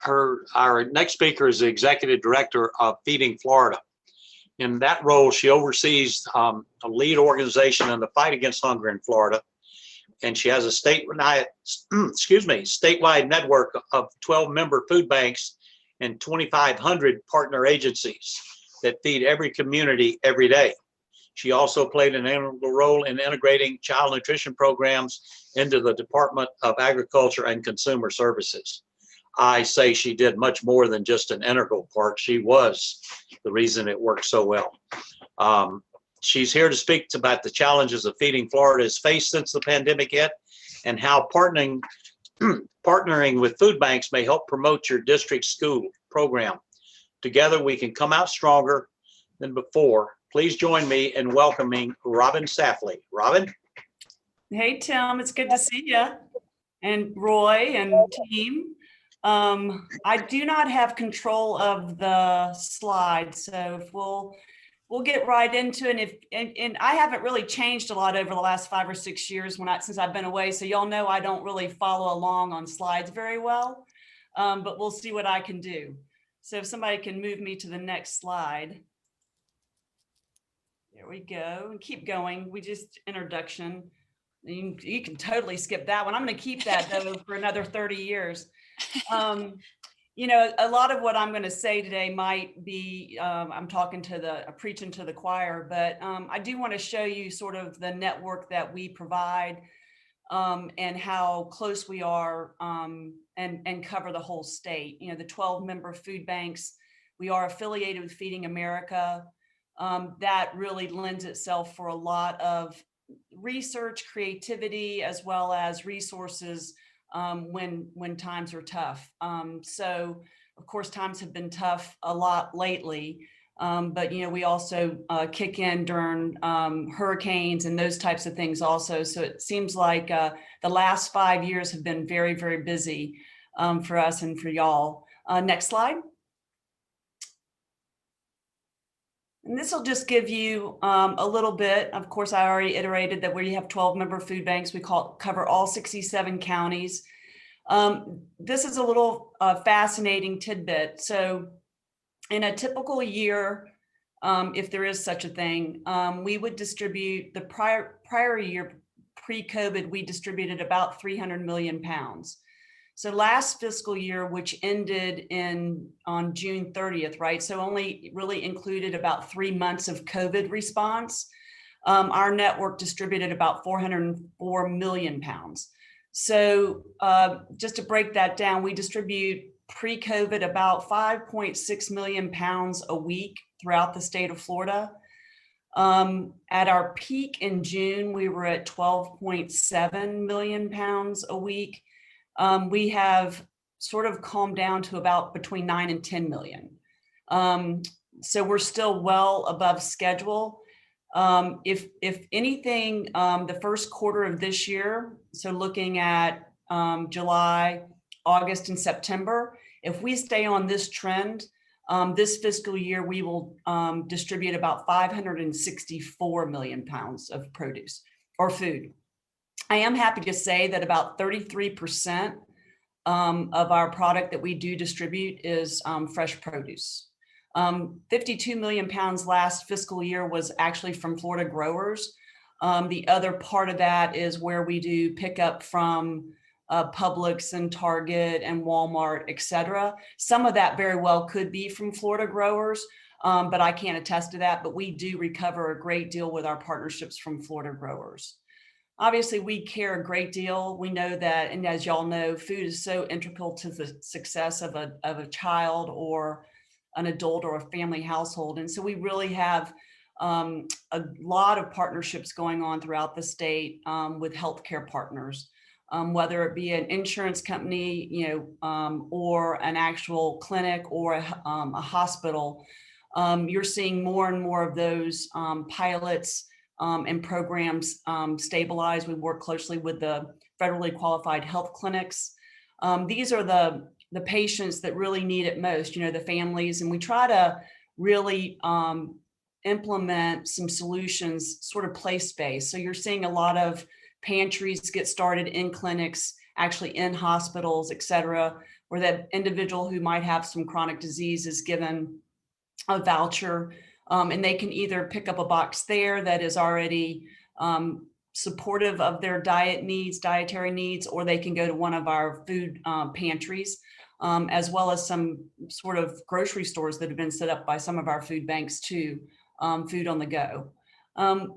Our next speaker is the executive director of Feeding Florida. In that role, she oversees a lead organization in the fight against hunger in Florida, and she has a statewide network of 12 member food banks and 2,500 partner agencies that feed every community every day. She also played an integral role in integrating child nutrition programs into the Department of Agriculture and Consumer Services. I say she did much more than just an integral part. She was the reason it worked so well. She's here to speak about the challenges of Feeding Florida has faced since the pandemic hit, and how partnering with food banks may help promote your district school program. Together we can come out stronger than before. Please join me in welcoming Robin Safley. Robin? Hey, Tim, it's good to see you, and Roy and team. I do not have control of the slides, so if we'll get right into it. And I haven't really changed a lot over the last 5 or 6 years since I've been away, so y'all know I don't really follow along on slides very well, but we'll see what I can do. So if somebody can move me to the next slide. There we go, and keep going. We just introduction. You can totally skip that one. I'm going to keep that though for another 30 years. You know, a lot of what I'm going to say today might be, I'm preaching to the choir, but I do want to show you sort of the network that we provide and how close we are and cover the whole state. You know, the 12 member food banks, we are affiliated with Feeding America. That really lends itself for a lot of research, creativity, as well as resources when times are tough. So of course, times have been tough a lot lately, but you know, we also kick in during hurricanes and those types of things also. So it seems like the last 5 years have been very, very busy for us and for y'all. Next slide. And this will just give you a little bit. Of course, I already iterated that we have 12 member food banks. We cover all 67 counties. This is a little fascinating tidbit. So in a typical year, if there is such a thing, we would distribute the prior year, pre-COVID, we distributed about 300 million pounds. So last fiscal year, which ended on June 30th, right? So only really included about 3 months of COVID response. Our network distributed about 404 million pounds. So just to break that down, we distribute pre-COVID about 5.6 million pounds a week throughout the state of Florida. At our peak in June, we were at 12.7 million pounds a week. We have sort of calmed down to about between 9 and 10 million. So we're still well above schedule. If anything, the first quarter of this year, so looking at July, August, and September, if we stay on this trend, this fiscal year, we will distribute about 564 million pounds of produce or food. I am happy to say that about 33% of our product that we do distribute is fresh produce. 52 million pounds last fiscal year was actually from Florida growers. The other part of that is where we do pick up from Publix and Target and Walmart, et cetera. Some of that very well could be from Florida growers, but I can't attest to that. But we do recover a great deal with our partnerships from Florida growers. Obviously, we care a great deal. We know that, and as y'all know, food is so integral to the success of a child or an adult or a family household. And so we really have a lot of partnerships going on throughout the state with healthcare partners, whether it be an insurance company, or an actual clinic or a hospital. You're seeing more and more of those pilots and programs stabilize. We work closely with the federally qualified health clinics. These are the patients that really need it most, the families, and we try to really implement some solutions sort of place-based. So you're seeing a lot of pantries get started in clinics, actually in hospitals, et cetera, or that individual who might have some chronic disease is given a voucher, and they can either pick up a box there that is already supportive of their dietary needs, or they can go to one of our food pantries, as well as some sort of grocery stores that have been set up by some of our food banks too, food on the go.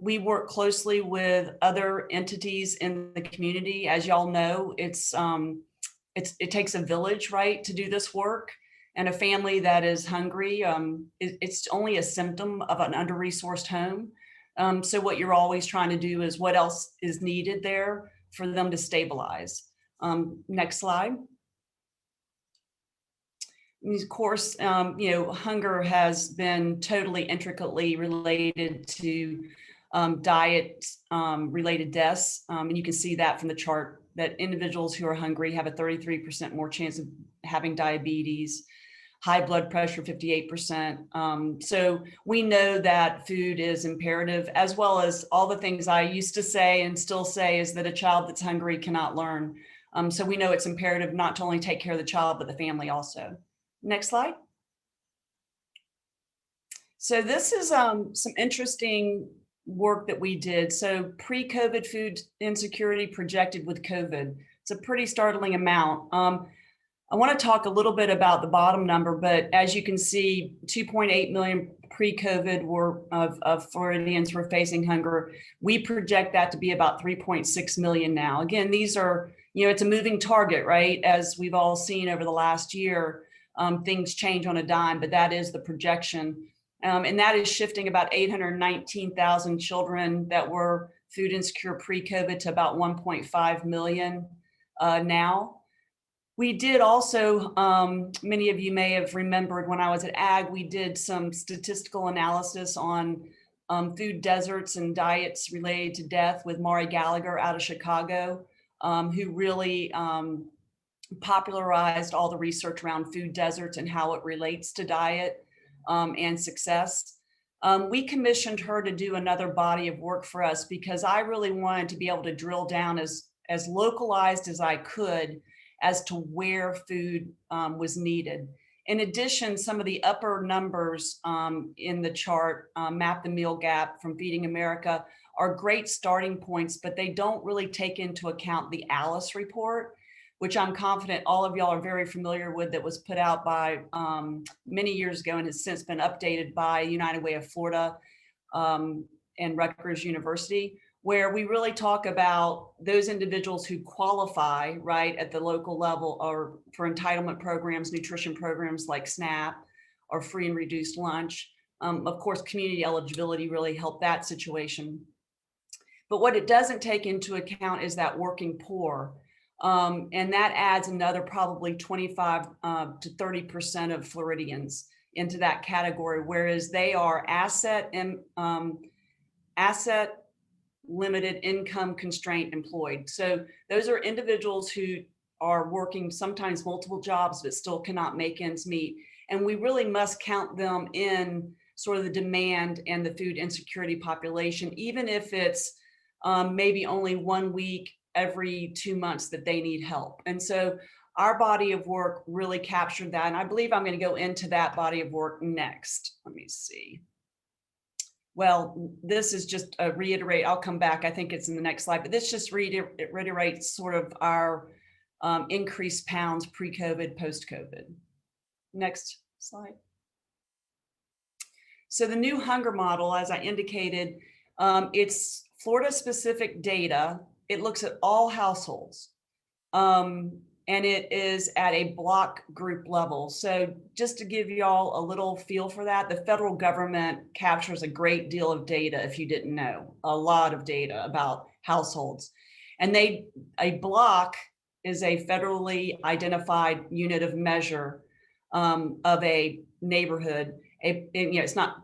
We work closely with other entities in the community. As y'all know, it takes a village, right, to do this work. And a family that is hungry, it's only a symptom of an under-resourced home. So what you're always trying to do is what else is needed there for them to stabilize. Next slide. And of course, hunger has been totally intricately related to diet related deaths. And you can see that from the chart that individuals who are hungry have a 33% more chance of having diabetes, high blood pressure, 58%. So we know that food is imperative, as well as all the things I used to say and still say is that a child that's hungry cannot learn. So we know it's imperative not to only take care of the child, but the family also. Next slide. So this is some interesting work that we did. So pre-COVID food insecurity projected with COVID. It's a pretty startling amount. I want to talk a little bit about the bottom number, but as you can see, 2.8 million pre-COVID of Floridians were facing hunger. We project that to be about 3.6 million now. Again, these are, it's a moving target, right? As we've all seen over the last year, things change on a dime, but that is the projection. And that is shifting about 819,000 children that were food insecure pre-COVID to about 1.5 million now. We did also, many of you may have remembered when I was at Ag, we did some statistical analysis on food deserts and diets related to death with Mari Gallagher out of Chicago, who really popularized all the research around food deserts and how it relates to diet and success. We commissioned her to do another body of work for us because I really wanted to be able to drill down as localized as I could as to where food was needed. In addition, some of the upper numbers in the chart, Map the Meal Gap from Feeding America, are great starting points, but they don't really take into account the ALICE report, which I'm confident all of y'all are very familiar with, that was put out by many years ago and has since been updated by United Way of Florida and Rutgers University, where we really talk about those individuals who qualify, right, at the local level or for entitlement programs, nutrition programs like SNAP or free and reduced lunch. Of course, community eligibility really helped that situation. But what it doesn't take into account is that working poor. And that adds another probably 25 to 30% of Floridians into that category, whereas they are asset limited, income constraint employed. So those are individuals who are working sometimes multiple jobs but still cannot make ends meet. And we really must count them in sort of the demand and the food insecurity population, even if it's maybe only 1 week every 2 months that they need help. And so our body of work really captured that. And I believe I'm going to go into that body of work next. Let me see. Well, this is just a reiterate. I'll come back. I think it's in the next slide, but this just reiterates sort of our increased pounds pre-COVID, post-COVID. Next slide. So the new hunger model, as I indicated, it's Florida-specific data. It looks at all households, and it is at a block group level. So just to give y'all a little feel for that, the federal government captures a great deal of data, if you didn't know, a lot of data about households. And a block is a federally identified unit of measure of a neighborhood. It's not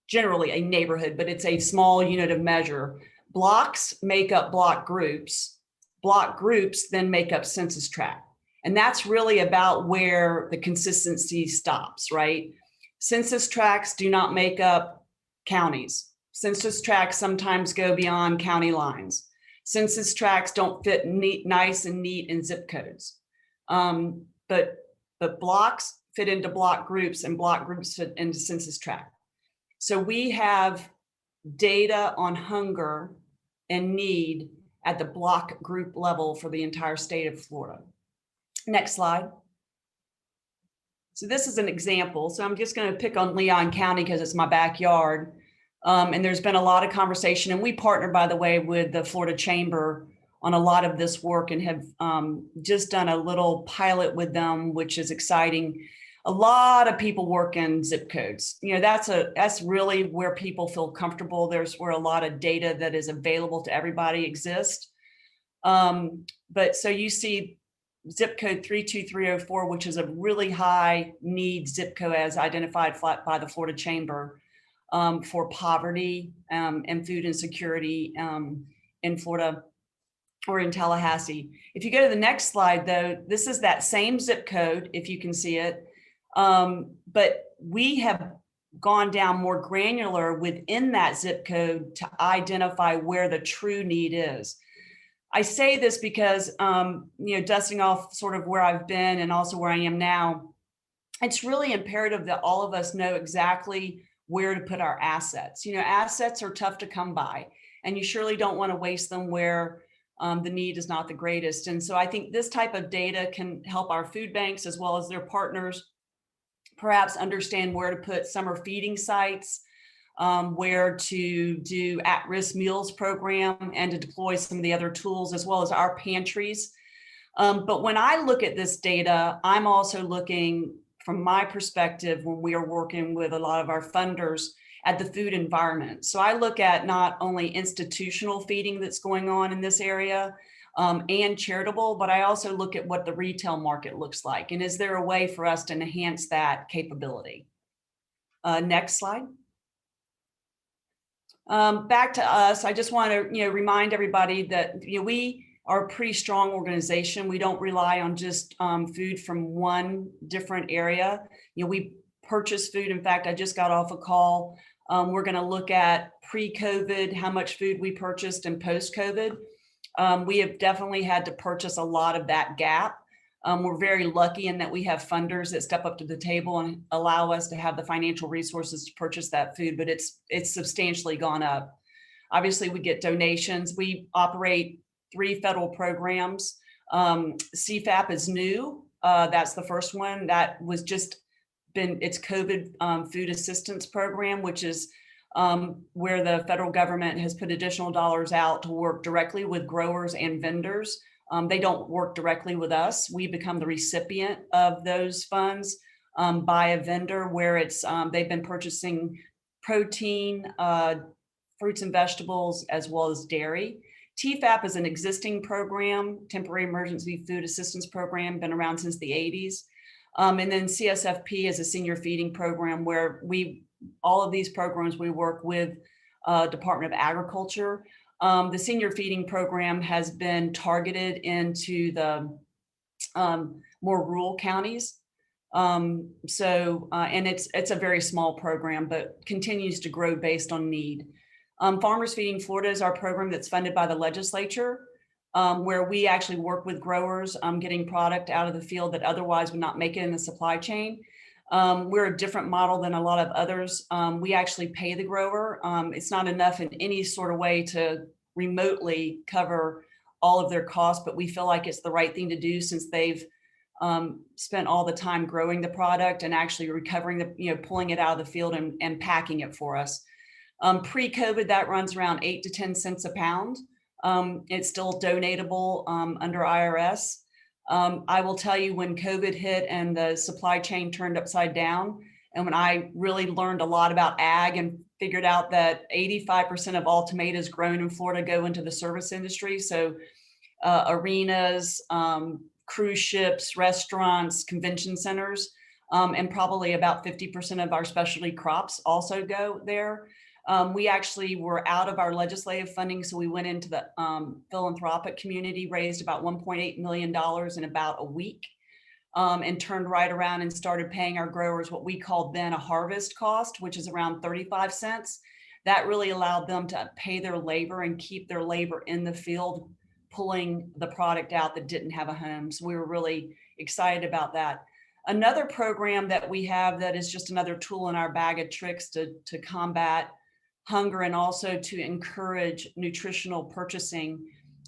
generally a neighborhood, but it's a small unit of measure. Blocks make up block groups. Block groups then make up census tract. And that's really about where the consistency stops, right? Census tracts do not make up counties. Census tracts sometimes go beyond county lines. Census tracts don't fit nice and neat in zip codes. but blocks fit into block groups and block groups fit into census tract. So we have data on hunger and need at the block group level for the entire state of Florida. Next slide. So this is an example. So I'm just going to pick on Leon County because it's my backyard. And there's been a lot of conversation, and we partner, by the way, with the Florida Chamber on a lot of this work and have just done a little pilot with them, which is exciting. A lot of people work in zip codes. You know, that's really where people feel comfortable. There's where a lot of data that is available to everybody exists. But so you see zip code 32304, which is a really high need zip code as identified by the Florida Chamber for poverty and food insecurity in Florida or in Tallahassee. If you go to the next slide, though, this is that same zip code, if you can see it. But we have gone down more granular within that zip code to identify where the true need is. I say this because, dusting off sort of where I've been and also where I am now, it's really imperative that all of us know exactly where to put our assets. You know, assets are tough to come by, and you surely don't want to waste them where the need is not the greatest. And so I think this type of data can help our food banks as well as their partners perhaps understand where to put summer feeding sites, where to do at-risk meals program, and to deploy some of the other tools as well as our pantries. But when I look at this data, I'm also looking from my perspective when we are working with a lot of our funders at the food environment. So I look at not only institutional feeding that's going on in this area and charitable, but I also look at what the retail market looks like. And is there a way for us to enhance that capability? Next slide. Back to us, I just want to remind everybody that we are a pretty strong organization. We don't rely on just food from one different area. We purchase food. In fact, I just got off a call. We're going to look at pre-COVID, how much food we purchased, and post-COVID. We have definitely had to purchase a lot of that gap. We're very lucky in that we have funders that step up to the table and allow us to have the financial resources to purchase that food, but it's substantially gone up. Obviously, we get donations. We operate 3 federal programs. CFAP is new. That's the first one. That was just it's COVID food assistance program, which is where the federal government has put additional dollars out to work directly with growers and vendors. They don't work directly with us. We become the recipient of those funds by a vendor where it's they've been purchasing protein, fruits and vegetables, as well as dairy. TFAP is an existing program, Temporary Emergency Food Assistance Program, been around since the 80s. And then CSFP is a senior feeding program where all of these programs, we work with Department of Agriculture. The senior feeding program has been targeted into the more rural counties. And it's a very small program, but continues to grow based on need. Farmers Feeding Florida is our program that's funded by the legislature, where we actually work with growers getting product out of the field that otherwise would not make it in the supply chain. We're a different model than a lot of others. We actually pay the grower. It's not enough in any sort of way to remotely cover all of their costs, but we feel like it's the right thing to do since they've spent all the time growing the product and actually recovering pulling it out of the field and packing it for us. Pre-COVID, that runs around 8 to 10 cents a pound. It's still donatable under IRS. I will tell you, when COVID hit and the supply chain turned upside down, and when I really learned a lot about ag and figured out that 85% of all tomatoes grown in Florida go into the service industry. So arenas, cruise ships, restaurants, convention centers, and probably about 50% of our specialty crops also go there. We actually were out of our legislative funding, so we went into the philanthropic community, raised about $1.8 million in about a week, and turned right around and started paying our growers what we called then a harvest cost, which is around 35 cents. That really allowed them to pay their labor and keep their labor in the field, pulling the product out that didn't have a home. So we were really excited about that. Another program that we have that is just another tool in our bag of tricks to combat hunger and also to encourage nutritional purchasing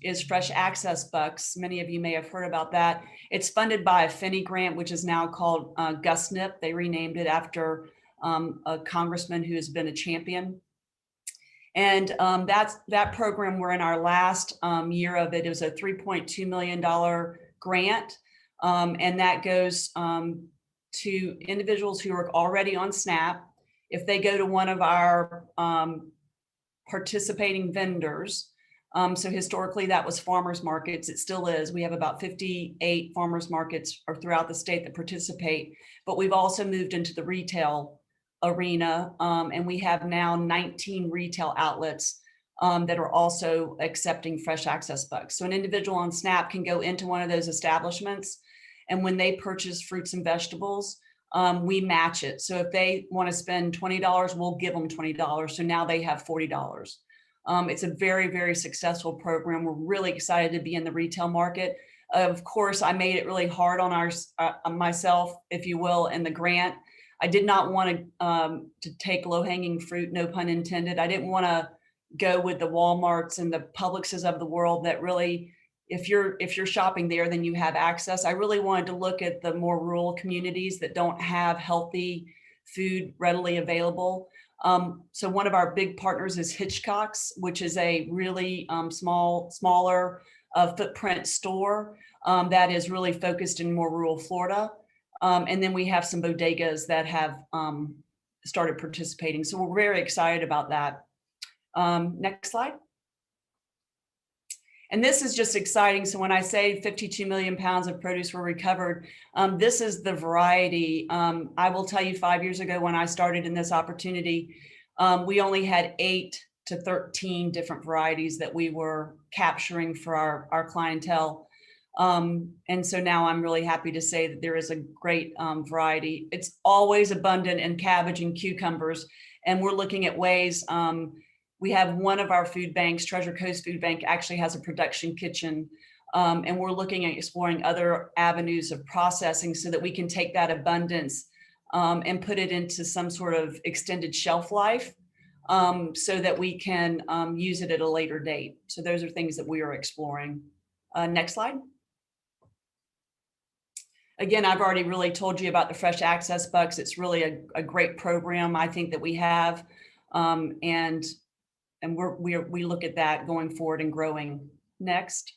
is Fresh Access Bucks. Many of you may have heard about that. It's funded by a FSNA grant, which is now called GusNIP. They renamed it after a congressman who has been a champion. And that program, we're in our last year of it. It was a $3.2 million grant. And that goes to individuals who are already on SNAP. If they go to one of our participating vendors, so historically that was farmers markets, it still is. We have about 58 farmers markets throughout the state that participate, but we've also moved into the retail arena, and we have now 19 retail outlets that are also accepting Fresh Access Bucks. So an individual on SNAP can go into one of those establishments, and when they purchase fruits and vegetables, we match it. So if they want to spend $20, we'll give them $20. So now they have $40. It's a very, very successful program. We're really excited to be in the retail market. Of course, I made it really hard on myself, if you will, in the grant. I did not want to take low-hanging fruit, no pun intended. I didn't want to go with the Walmarts and the Publixes of the world that really, if you're shopping there, then you have access. I really wanted to look at the more rural communities that don't have healthy food readily available. So one of our big partners is Hitchcock's, which is a really smaller footprint store that is really focused in more rural Florida. And then we have some bodegas that have started participating. So we're very excited about that. Next slide. And this is just exciting. So when I say 52 million pounds of produce were recovered, this is the variety. I will tell you 5 years ago when I started in this opportunity, we only had 8 to 13 different varieties that we were capturing for our clientele. And so now I'm really happy to say that there is a great variety. It's always abundant in cabbage and cucumbers. And we're looking at ways, we have one of our food banks, Treasure Coast Food Bank, actually has a production kitchen. And we're looking at exploring other avenues of processing so that we can take that abundance and put it into some sort of extended shelf life so that we can use it at a later date. So those are things that we are exploring. Next slide. Again, I've already really told you about the Fresh Access Bucks. It's really a great program, I think, that we have. And we look at that going forward and growing. Next.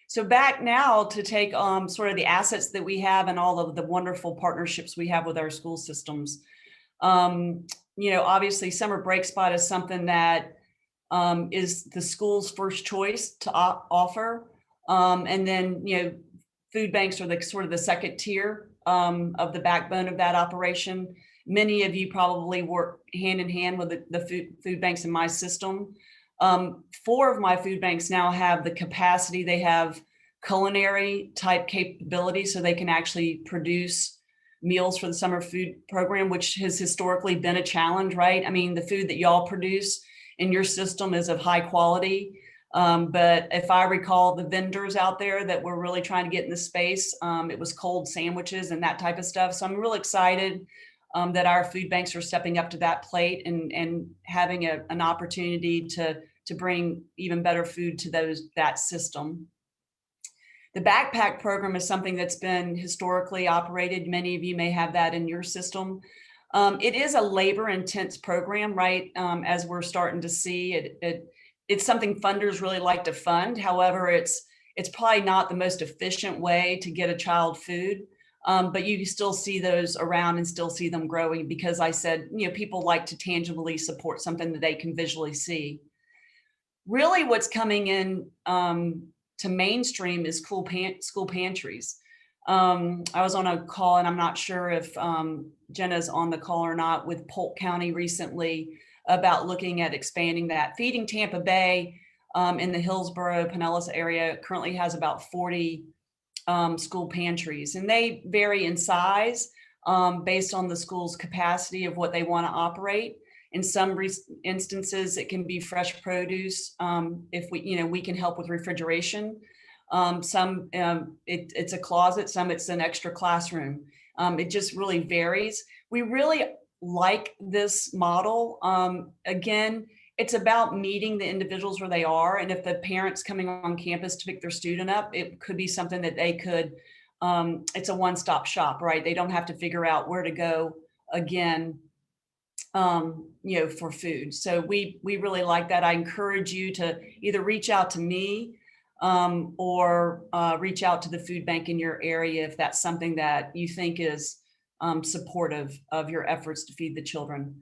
So back now to take sort of the assets that we have and all of the wonderful partnerships we have with our school systems. You know, obviously Summer Break Spot is something that is the school's first choice to offer. And then, you know, food banks are the sort of the second tier of the backbone of that operation. Many of you probably work hand in hand with the food banks in my system. 4 of my food banks now have the capacity. They have culinary type capability, so they can actually produce meals for the summer food program, which has historically been a challenge, right? I mean, the food that y'all produce in your system is of high quality. But if I recall the vendors out there that were really trying to get in the space, it was cold sandwiches and that type of stuff. So I'm real excited that our food banks are stepping up to that plate and having an opportunity to bring even better food to that system. The backpack program is something that's been historically operated. Many of you may have that in your system. It is a labor intense program, right? As we're starting to see, it's something funders really like to fund. However, it's probably not the most efficient way to get a child food. But you still see those around and still see them growing because I said, you know, people like to tangibly support something that they can visually see. Really what's coming in to mainstream is school pantries. I was on a call, and I'm not sure if Jenna's on the call or not, with Polk County recently about looking at expanding that. Feeding Tampa Bay in the Hillsborough, Pinellas area currently has about 40 school pantries, and they vary in size based on the school's capacity of what they want to operate. In some instances, it can be fresh produce if we can help with refrigeration. It's a closet, some it's an extra classroom. It just really varies. We really like this model. Again, it's about meeting the individuals where they are. And if the parent's coming on campus to pick their student up, it could be something that they could, it's a one-stop shop, right? They don't have to figure out where to go again, for food. So we really like that. I encourage you to either reach out to me or reach out to the food bank in your area if that's something that you think is supportive of your efforts to feed the children.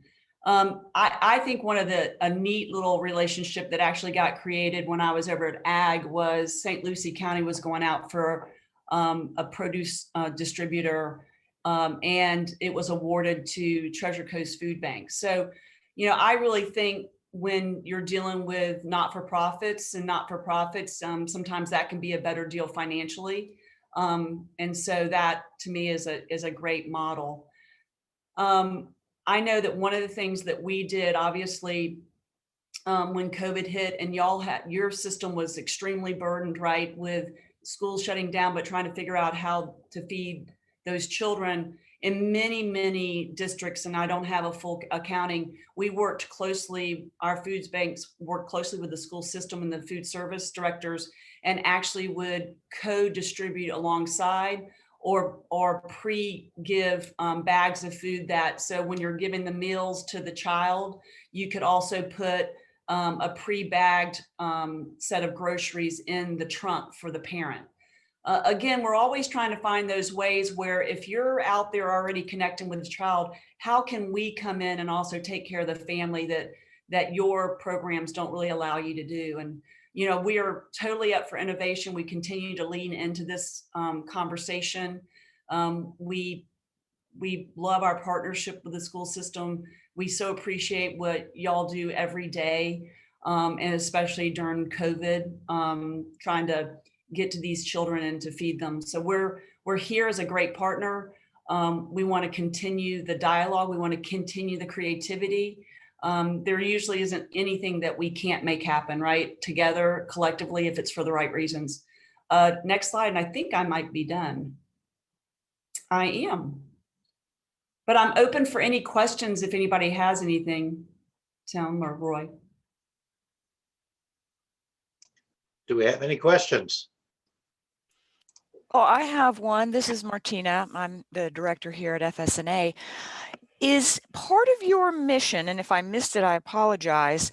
I think one of a neat little relationship that actually got created when I was over at Ag was St. Lucie County was going out for a produce distributor, and it was awarded to Treasure Coast Food Bank. So, I really think when you're dealing with not-for-profits, sometimes that can be a better deal financially. And so that to me is a great model. I know that one of the things that we did, obviously, when COVID hit and your system was extremely burdened, right, with schools shutting down, but trying to figure out how to feed those children in many, many districts. And I don't have a full accounting. We worked closely, our foods banks worked closely with the school system and the food service directors, and actually would co-distribute alongside or pre-give bags of food so when you're giving the meals to the child, you could also put a pre-bagged set of groceries in the trunk for the parent. Again, we're always trying to find those ways where if you're out there already connecting with the child, how can we come in and also take care of the family that your programs don't really allow you to do? And we are totally up for innovation. We continue to lean into this conversation. We love our partnership with the school system. We so appreciate what y'all do every day, and especially during COVID, trying to get to these children and to feed them. So we're here as a great partner. We want to continue the dialogue. We want to continue the creativity. There usually isn't anything that we can't make happen, right? Together, collectively, if it's for the right reasons. Next slide, and I think I might be done. I am. But I'm open for any questions if anybody has anything, Tim or Roy. Do we have any questions? Oh, I have one. This is Martina. I'm the director here at FSNA. Is part of your mission, and if I missed it, I apologize,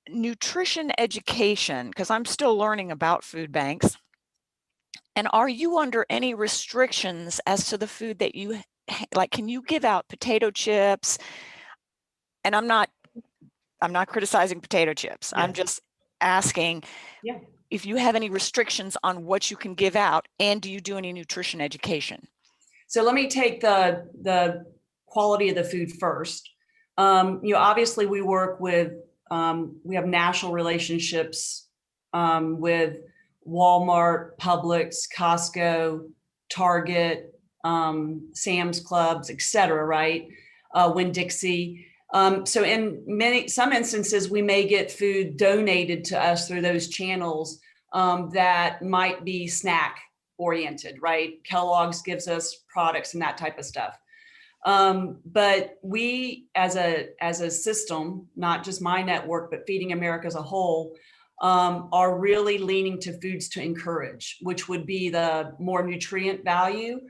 nutrition education? Because I'm still learning about food banks. And are you under any restrictions as to the food that you like? Can you give out potato chips? And I'm not criticizing potato chips. Yeah. I'm just asking if you have any restrictions on what you can give out, and do you do any nutrition education? So let me take the quality of the food first. Obviously we work with, we have national relationships with Walmart, Publix, Costco, Target, Sam's Clubs, et cetera, right? Winn-Dixie. So in some instances, we may get food donated to us through those channels that might be snack oriented, right? Kellogg's gives us products and that type of stuff. But we as a system, not just my network, but Feeding America as a whole, are really leaning to foods to encourage, which would be the more nutrient value.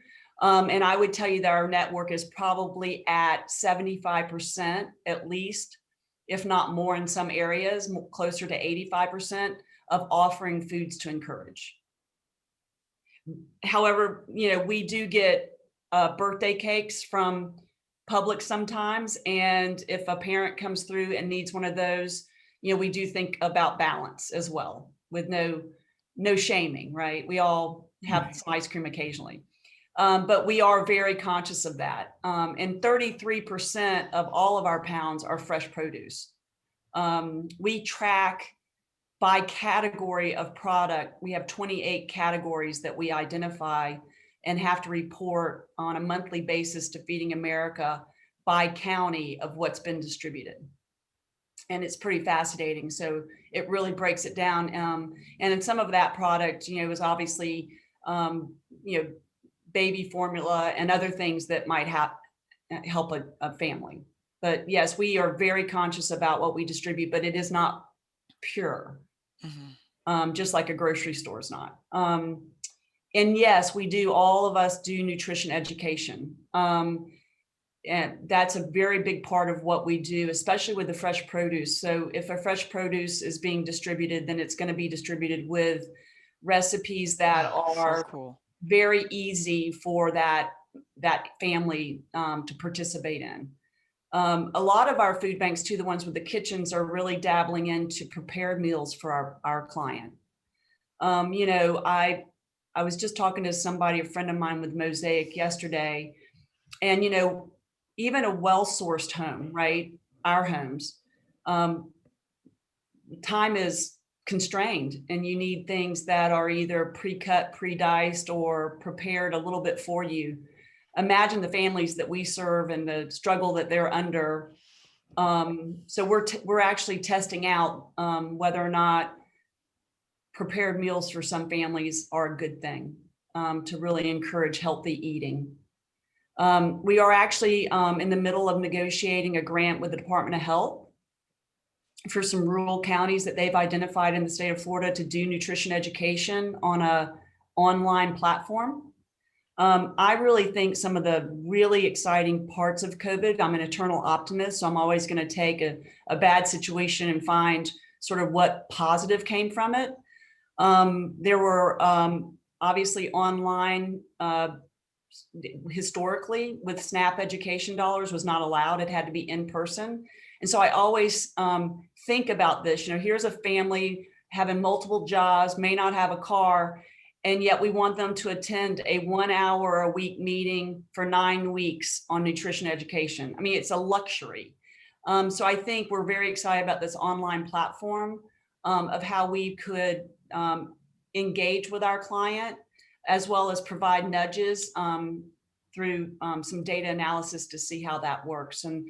And I would tell you that our network is probably at 75% at least, if not more in some areas, closer to 85% of offering foods to encourage. However, we do get birthday cakes from Publix sometimes. And if a parent comes through and needs one of those, we do think about balance as well, with no shaming, right? We all have some ice cream occasionally. But we are very conscious of that. And 33% of all of our pounds are fresh produce. We track by category of product. We have 28 categories that we identify and have to report on a monthly basis to Feeding America by county of what's been distributed. and it's pretty fascinating. So it really breaks it down. And in some of that product, was obviously, baby formula and other things that might help a family. But yes, we are very conscious about what we distribute, but it is not pure, just like a grocery store is not. And yes, all of us do nutrition education. And that's a very big part of what we do, especially with the fresh produce. So if a fresh produce is being distributed, then it's going to be distributed with recipes that are very easy for that family to participate in. A lot of our food banks too, the ones with the kitchens, are really dabbling into prepared meals for our client. I was just talking to somebody, a friend of mine with Mosaic yesterday, and even a well-sourced home, right? Our homes, time is constrained, and you need things that are either pre-cut, pre-diced, or prepared a little bit for you. Imagine the families that we serve and the struggle that they're under. So we're actually testing out whether or not prepared meals for some families are a good thing, to really encourage healthy eating. We are actually in the middle of negotiating a grant with the Department of Health for some rural counties that they've identified in the state of Florida to do nutrition education on an online platform. I really think some of the really exciting parts of COVID, I'm an eternal optimist, so I'm always going to take a bad situation and find sort of what positive came from it. There were obviously online, historically, with SNAP education dollars was not allowed. It had to be in person. And so I always think about this, here's a family having multiple jobs, may not have a car, and yet we want them to attend a 1 hour a week meeting for 9 weeks on nutrition education. I mean, it's a luxury. So I think we're very excited about this online platform of how we could engage with our client, as well as provide nudges through some data analysis to see how that works. And,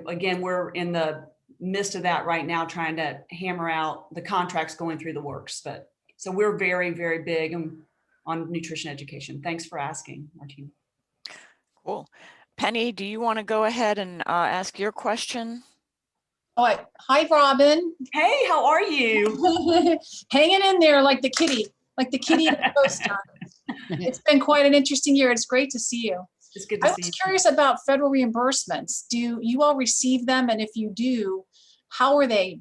again, we're in the midst of that right now, trying to hammer out the contracts going through the works. But so we're very, very big on nutrition education. Thanks for asking, Martina. Cool. Penny, do you want to go ahead and ask your question? Oh, hi, Robin. Hey, how are you? Hanging in there like the kitty in the poster. It's been quite an interesting year. It's great to see you. It's good to see you. I was curious about federal reimbursements. Do you all receive them? And if you do, how are they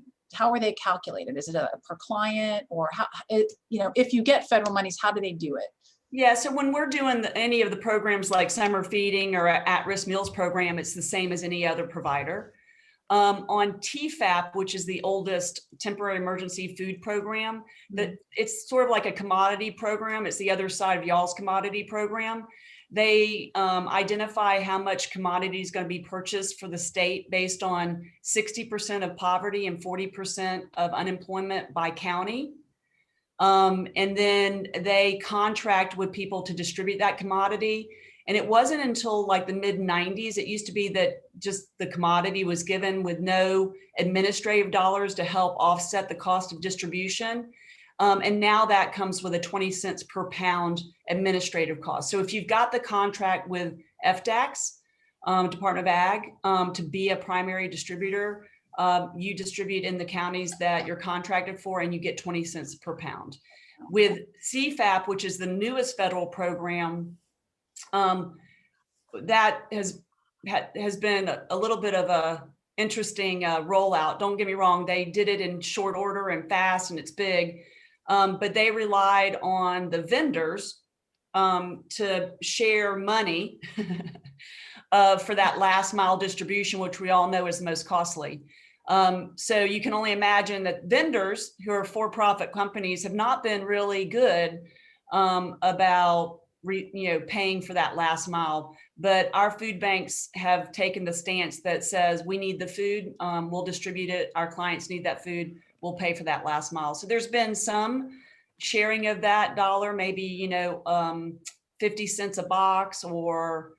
calculated? Is it per client, or how, if you get federal monies, how do they do it? Yeah, so when we're doing any of the programs like summer feeding or at-risk meals program, it's the same as any other provider. On TFAP, which is the oldest temporary emergency food program, that it's sort of like a commodity program. It's the other side of y'all's commodity program. They identify how much commodity is going to be purchased for the state based on 60% of poverty and 40% of unemployment by county. And then they contract with people to distribute that commodity. And it wasn't until like the mid 90s, it used to be that just the commodity was given with no administrative dollars to help offset the cost of distribution. And now that comes with a 20 cents per pound administrative cost. So if you've got the contract with FDACS, Department of Ag, to be a primary distributor, you distribute in the counties that you're contracted for, and you get 20 cents per pound. With CFAP, which is the newest federal program, that has been a little bit of a interesting rollout. Don't get me wrong, they did it in short order and fast, and it's big, but they relied on the vendors to share money for that last mile distribution, which we all know is the most costly. So you can only imagine that vendors who are for-profit companies have not been really good about paying for that last mile. But our food banks have taken the stance that says we need the food, we'll distribute it. Our clients need that food, we'll pay for that last mile. So there's been some sharing of that dollar, maybe 50 cents a box, or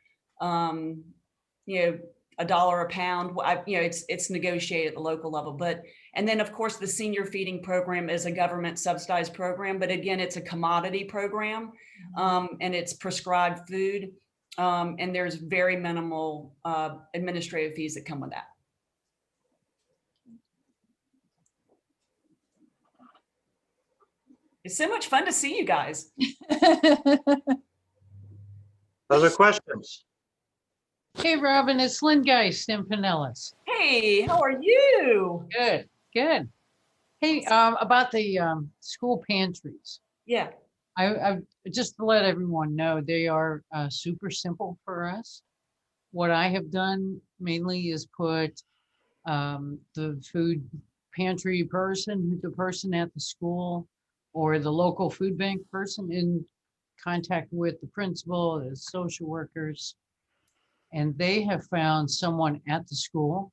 $1 a pound. It's negotiated at the local level, and then of course the senior feeding program is a government subsidized program, but again, it's a commodity program, and it's prescribed food, and there's very minimal administrative fees that come with that. It's so much fun to see you guys. Other questions? Hey, Robin, it's Lynn Geist in Pinellas. Hey, how are you? Good, good. Hey, about the school pantries. Yeah. I just to let everyone know, they are super simple for us. What I have done mainly is put the food pantry person, the person at the school, or the local food bank person in contact with the principal, the social workers. And they have found someone at the school,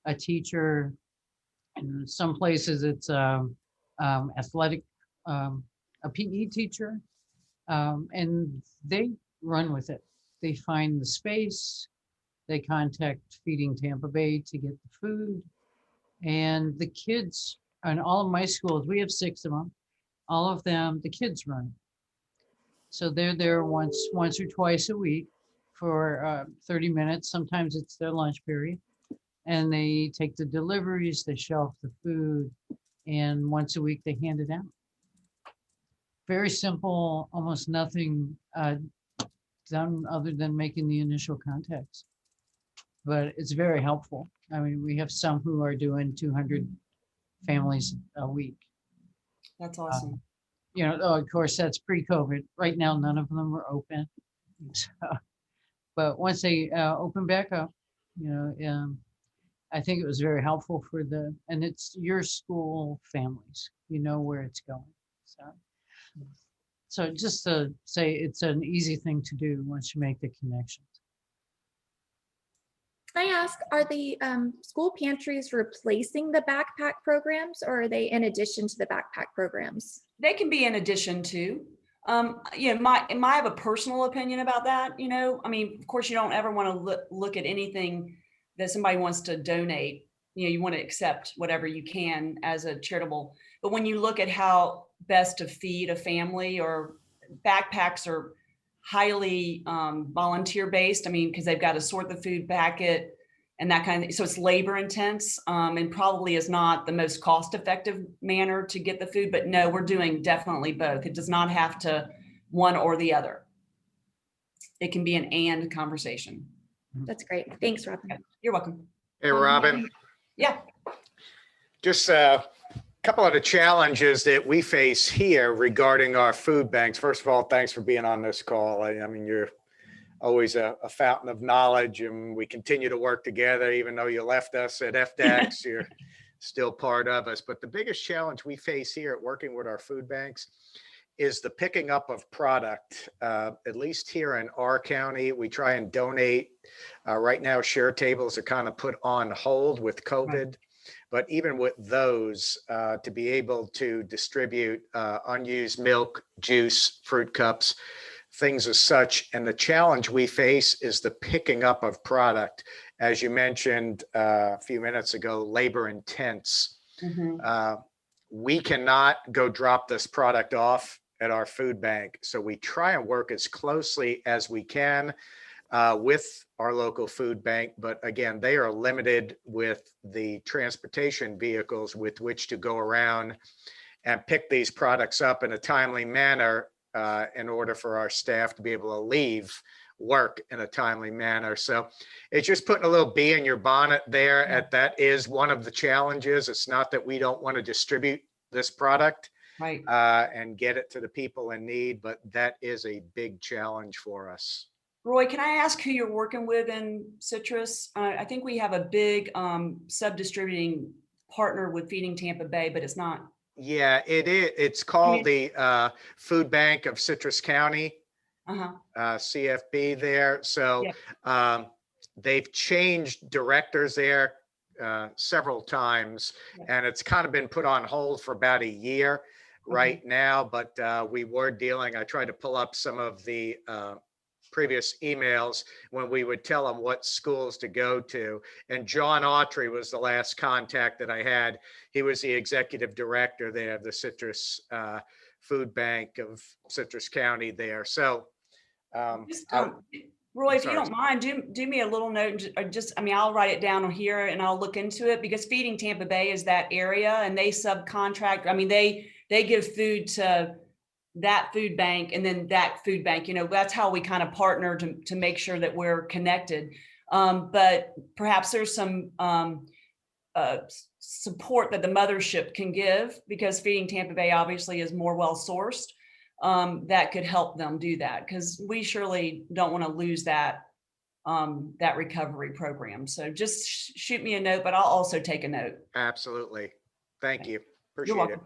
a teacher, in some places it's athletic, a PE teacher, and they run with it. They find the space, they contact Feeding Tampa Bay to get the food, and the kids, in all of my schools, we have 6 of them, all of them, the kids run. So they're there once or twice a week for 30 minutes. Sometimes it's their lunch period. And they take the deliveries, they shelf the food, and once a week they hand it out. Very simple, almost nothing done other than making the initial contacts. But it's very helpful. I mean, we have some who are doing 200 families a week. That's awesome. Of course, that's pre-COVID. Right now, none of them are open. So, but once they open back up, I think it was very helpful and it's your school families, where it's going. So just to say, it's an easy thing to do once you make the connections. Can I ask, are the school pantries replacing the backpack programs, or are they in addition to the backpack programs? They can be in addition to. I have a personal opinion about that. I mean, of course, you don't ever want to look at anything that somebody wants to donate. You want to accept whatever you can as a charitable. But when you look at how best to feed a family, or backpacks are highly volunteer based. I mean, because they've got to sort the food packet and that kind of thing. So it's labor intense, and probably is not the most cost effective manner to get the food. But no, we're doing definitely both. It does not have to one or the other. It can be an and conversation. That's great. Thanks, Robin. You're welcome. Hey, Robin, Yeah. just a couple of the challenges that we face here regarding our food banks. First of all, thanks for being on this call. I mean, you're always a fountain of knowledge, and we continue to work together. Even though you left us at FDAX, you're still part of us. But the biggest challenge we face here at working with our food banks is the picking up of product. At least here in our county, we try and donate. Right now, share tables are kind of put on hold with COVID. Right. But even with those, to be able to distribute unused milk, juice, fruit cups, things as such. And the challenge we face is the picking up of product. As you mentioned a few minutes ago, labor intense. Mm-hmm. We cannot go drop this product off at our food bank. So we try and work as closely as we can with our local food bank. But again, they are limited with the transportation vehicles with which to go around and pick these products up in a timely manner in order for our staff to be able to leave work in a timely manner. So it's just putting a little bee in your bonnet there. That is one of the challenges. It's not that we don't want to distribute this product, right, and get it to the people in need, but that is a big challenge for us. Roy, can I ask who you're working with in Citrus? I think we have a big sub-distributing partner with Feeding Tampa Bay, but it's not. Yeah, it is. It's called the Food Bank of Citrus County, CFB there. So they've changed directors there several times, and it's kind of been put on hold for about a year right now. But we were dealing, I tried to pull up some of the previous emails when we would tell them what schools to go to. And John Autry was the last contact that I had. He was the executive director there of the Citrus Food Bank of Citrus County there. So Just, Roy, if you sorry. don't mind, do me a little note, or just, I mean, I'll write it down here and I'll look into it, because Feeding Tampa Bay is that area and they subcontract. I mean, they give food to that food bank and then that food bank, you know, that's how we kind of partner to make sure that we're connected. But perhaps there's some support that the mothership can give, because Feeding Tampa Bay obviously is more well-sourced. That could help them do that, because we surely don't want to lose that that recovery program. So just shoot me a note, but I'll also take a note. Absolutely. Thank you. You're Appreciate it. welcome.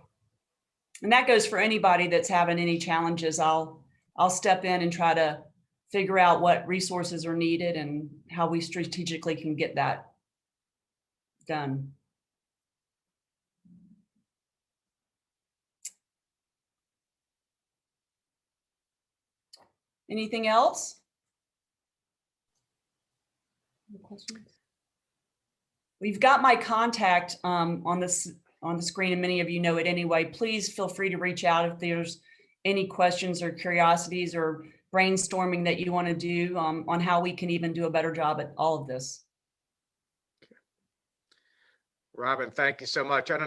And that goes for anybody that's having any challenges. I'll step in and try to figure out what resources are needed and how we strategically can get that done. Anything else? Any questions? We've got my contact on the screen, and many of you know it anyway. Please feel free to reach out if there's any questions or curiosities or brainstorming that you want to do on how we can even do a better job at all of this. Robin, thank you so much. I don't